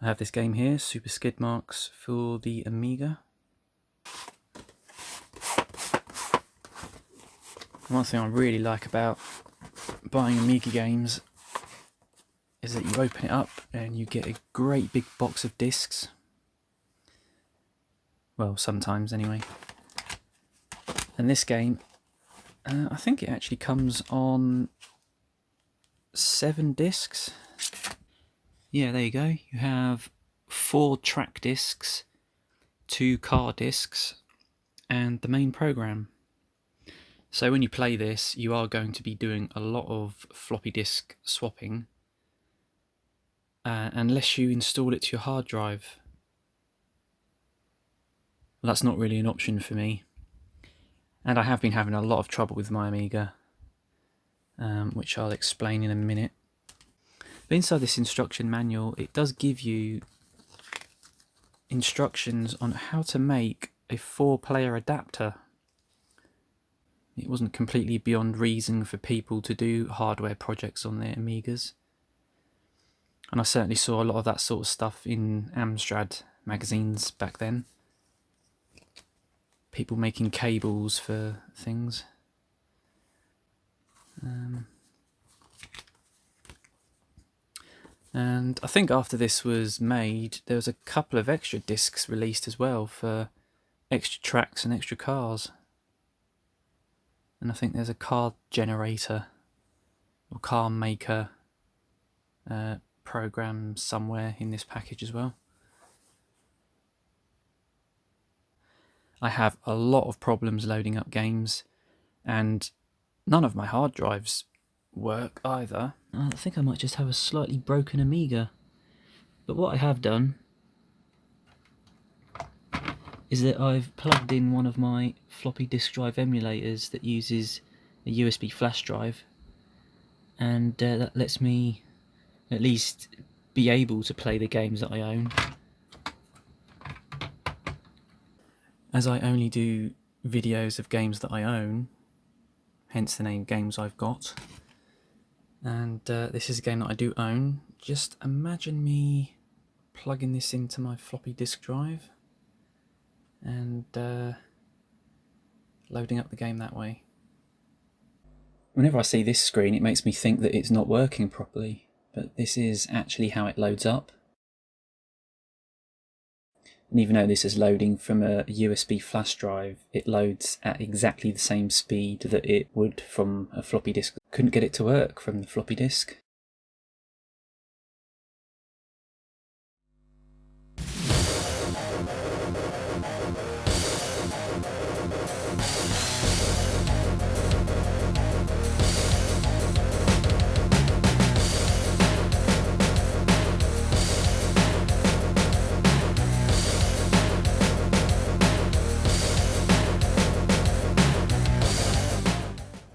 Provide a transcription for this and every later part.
I have this game here, Super Skidmarks for the Amiga. One thing I really like about buying Amiga games is that you open it up and you get a great big box of discs. Well, sometimes anyway. And this game, I think it actually comes on 7 discs. Yeah, there you go. You have 4 track discs, 2 car discs, and the main program. So when you play this, you are going to be doing a lot of floppy disk swapping, unless you install it to your hard drive. Well, that's not really an option for me. And I have been having a lot of trouble with my Amiga, which I'll explain in a minute. But inside this instruction manual, it does give you instructions on how to make a 4-player adapter. It wasn't completely beyond reason for people to do hardware projects on their Amigas. And I certainly saw a lot of that sort of stuff in Amstrad magazines back then. People making cables for things. And I think after this was made, there was a couple of extra discs released as well for extra tracks and extra cars. And I think there's a car generator or car maker program somewhere in this package as well. I have a lot of problems loading up games, and none of my hard drives work either. I think I might just have a slightly broken Amiga. But what I have done is that I've plugged in one of my floppy disk drive emulators that uses a USB flash drive, and that lets me at least be able to play the games that I own. As I only do videos of games that I own, hence the name Games I've Got, and this is a game that I do own, just imagine me plugging this into my floppy disk drive and loading up the game that way. Whenever I see this screen, it makes me think that it's not working properly, but this is actually how it loads up. And even though this is loading from a USB flash drive, it loads at exactly the same speed that it would from a floppy disk. Couldn't get it to work from the floppy disk.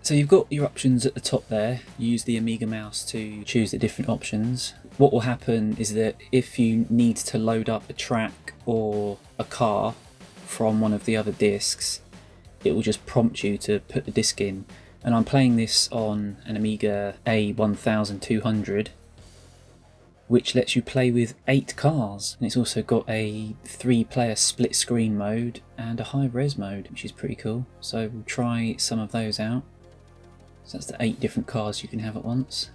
So you've got your options at the top there. You use the Amiga mouse to choose the different options. What will happen is that if you need to load up a track or a car from one of the other discs, it will just prompt you to put the disc in. And I'm playing this on an Amiga A1200, which lets you play with 8 cars. And it's also got a 3-player split screen mode and a high res mode, which is pretty cool. So we'll try some of those out. So that's the 8 different cars you can have at once.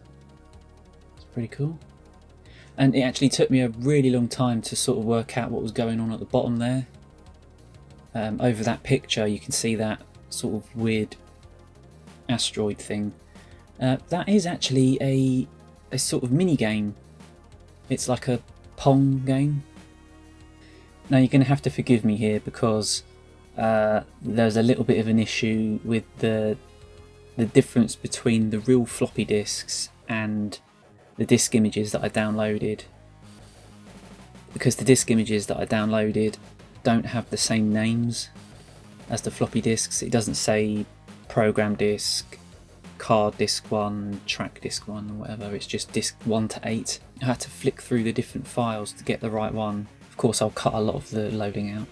It's pretty cool. And it actually took me a really long time to sort of work out what was going on at the bottom there. Over that picture you can see that sort of weird asteroid thing. That is actually a sort of mini game. It's like a Pong game. Now you're going to have to forgive me here because there's a little bit of an issue with the difference between the real floppy disks and the disk images that I downloaded, because the disk images that I downloaded don't have the same names as the floppy disks. It doesn't say program disk, card disk 1, track disk 1 or whatever, it's just disk 1 to 8. I had to flick through the different files to get the right one. Of course I'll cut a lot of the loading out.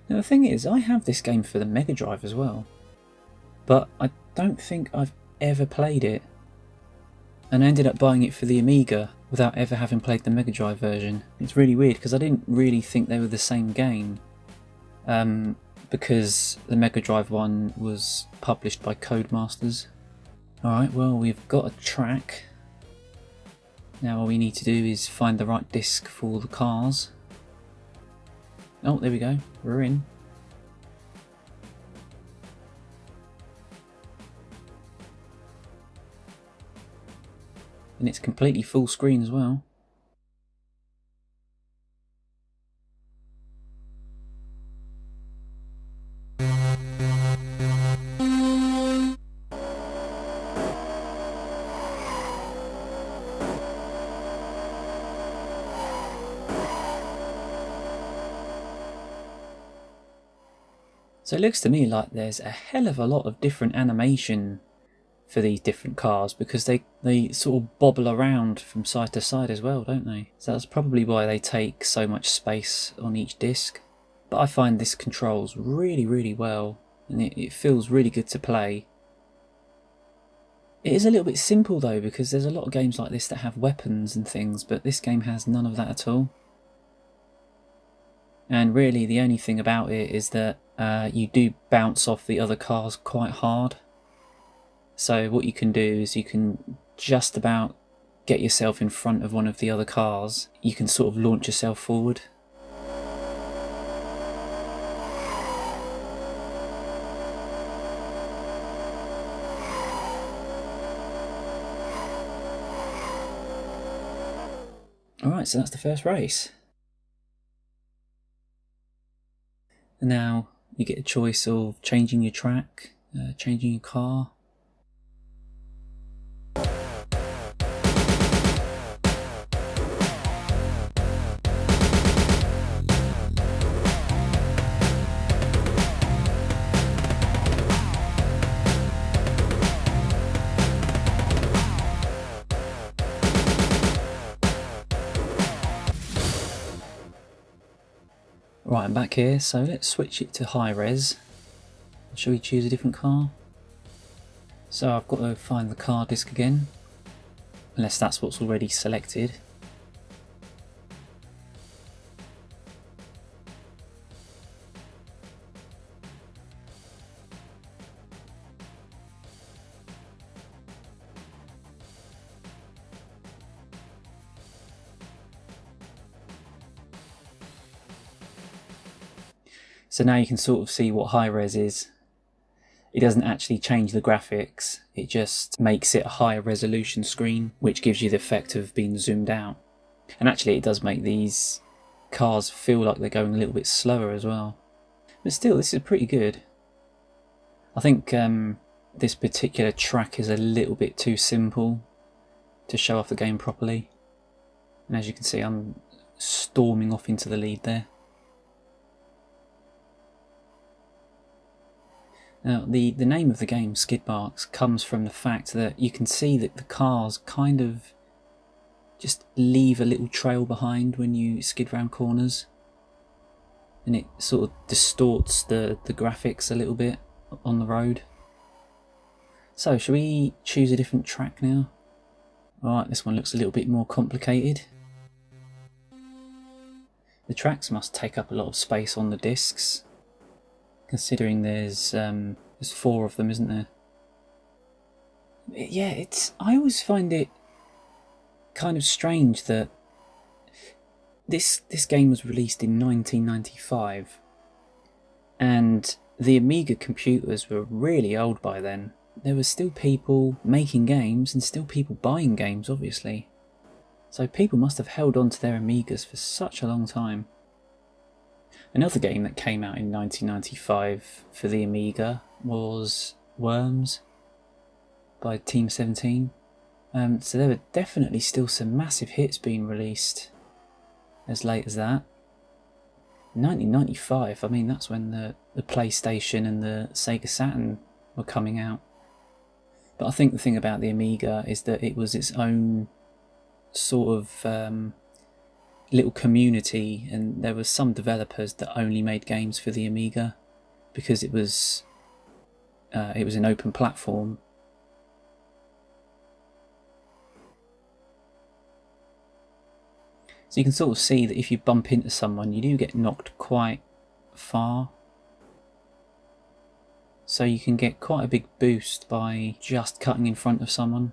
Now the thing is, I have this game for the Mega Drive as well, but I don't think I've ever played it. And I ended up buying it for the Amiga without ever having played the Mega Drive version. It's really weird because I didn't really think they were the same game. Because the Mega Drive one was published by Codemasters. Alright, well, we've got a track. Now all we need to do is find the right disc for the cars. Oh, there we go, we're in. And it's completely full screen as well. So it looks to me like there's a hell of a lot of different animation for these different cars, because they sort of bobble around from side to side as well, don't they? So that's probably why they take so much space on each disc. But I find this controls really well, and it feels really good to play. It is a little bit simple though, because there's a lot of games like this that have weapons and things, but this game has none of that at all. And really the only thing about it is that you do bounce off the other cars quite hard. So what you can do is you can just about get yourself in front of one of the other cars. You can sort of launch yourself forward. Alright, so that's the first race. And now you get a choice of changing your track, changing your car. Right, I'm back here, so let's switch it to high res. Shall we choose a different car? So I've got to find the car disc again, unless that's what's already selected. So now you can sort of see what high res is. It doesn't actually change the graphics, it just makes it a higher resolution screen, which gives you the effect of being zoomed out. And actually it does make these cars feel like they're going a little bit slower as well. But still, this is pretty good. I think this particular track is a little bit too simple to show off the game properly. And as you can see, I'm storming off into the lead there. Now, the name of the game, Skidmarks, comes from the fact that you can see that the cars kind of just leave a little trail behind when you skid round corners. And it sort of distorts the graphics a little bit on the road. So, shall we choose a different track now? Alright, this one looks a little bit more complicated. The tracks must take up a lot of space on the discs, considering there's 4 of them, isn't there? Yeah, I always find it kind of strange that this game was released in 1995, and the Amiga computers were really old by then. There were still people making games and still people buying games, obviously. So people must have held on to their Amigas for such a long time. Another game that came out in 1995 for the Amiga was Worms by Team 17. So there were definitely still some massive hits being released as late as that. 1995, I mean, that's when the PlayStation and the Sega Saturn were coming out. But I think the thing about the Amiga is that it was its own sort of little community, and there was some developers that only made games for the Amiga because it was an open platform. So you can sort of see that if you bump into someone, you do get knocked quite far. So you can get quite a big boost by just cutting in front of someone.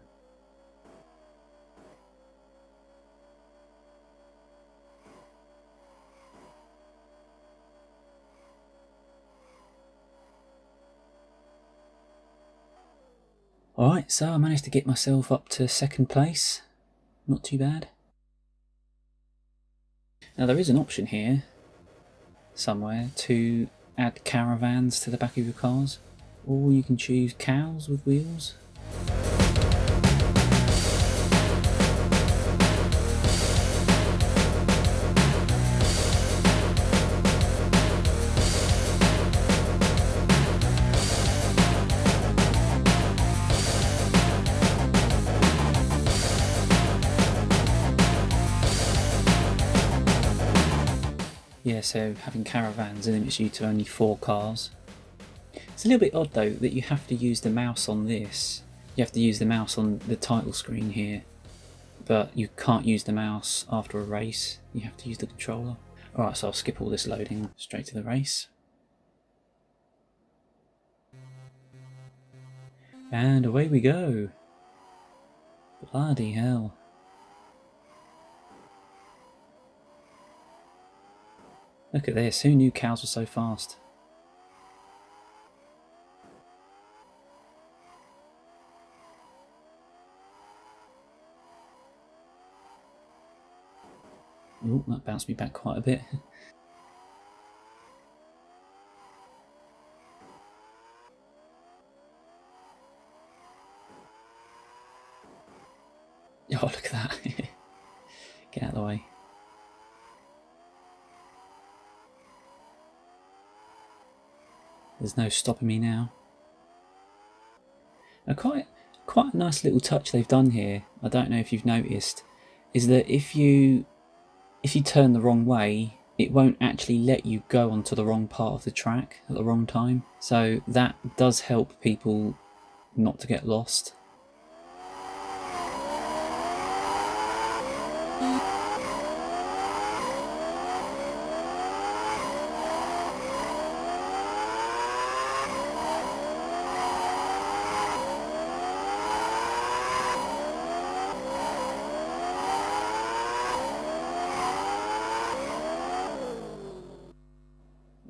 Alright, so I managed to get myself up to second place. Not too bad. Now there is an option here somewhere to add caravans to the back of your cars, or you can choose cows with wheels. Yeah, so having caravans limits you to only 4 cars. It's a little bit odd though that you have to use the mouse on this. You have to use the mouse on the title screen here, but you can't use the mouse after a race. You have to use the controller. Alright, so I'll skip all this loading straight to the race. And away we go. Bloody hell. Look at this, who knew cows were so fast? Oh, that bounced me back quite a bit. Oh, look at that. Get out of the way. There's no stopping me now. Now, quite a nice little touch they've done here, I don't know if you've noticed, is that if you turn the wrong way, it won't actually let you go onto the wrong part of the track at the wrong time. So that does help people not to get lost.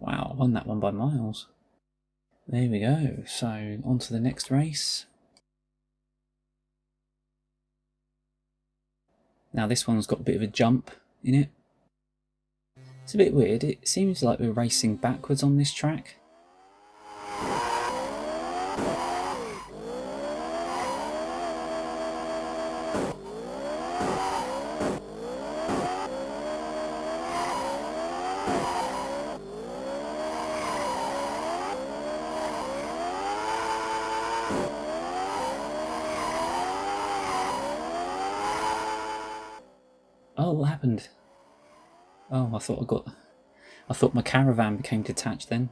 Wow, I won that one by miles. There we go, so on to the next race. Now this one's got a bit of a jump in it. It's a bit weird, it seems like we're racing backwards on this track. Oh, what happened? Oh, I thought my caravan became detached then.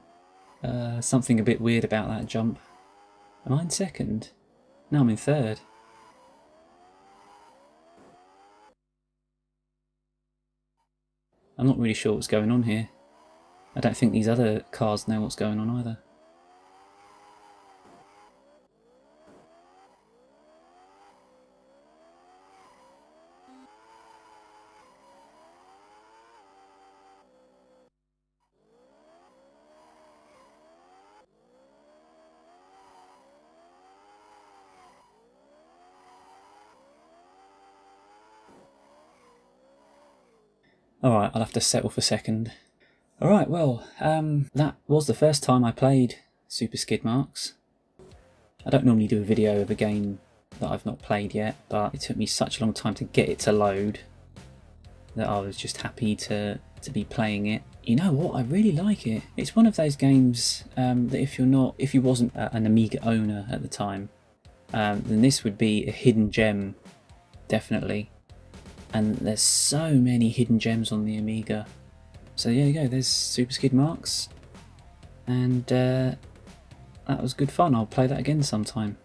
Something a bit weird about that jump. Am I in second? No, I'm in third. I'm not really sure what's going on here. I don't think these other cars know what's going on either. Alright, I'll have to settle for second. Alright, well, that was the first time I played Super Skidmarks. I don't normally do a video of a game that I've not played yet, but it took me such a long time to get it to load that I was just happy to be playing it. You know what, I really like it. It's one of those games that if you wasn't an Amiga owner at the time, then this would be a hidden gem, definitely. And there's so many hidden gems on the Amiga. So there you go, there's Super Skidmarks. And that was good fun. I'll play that again sometime.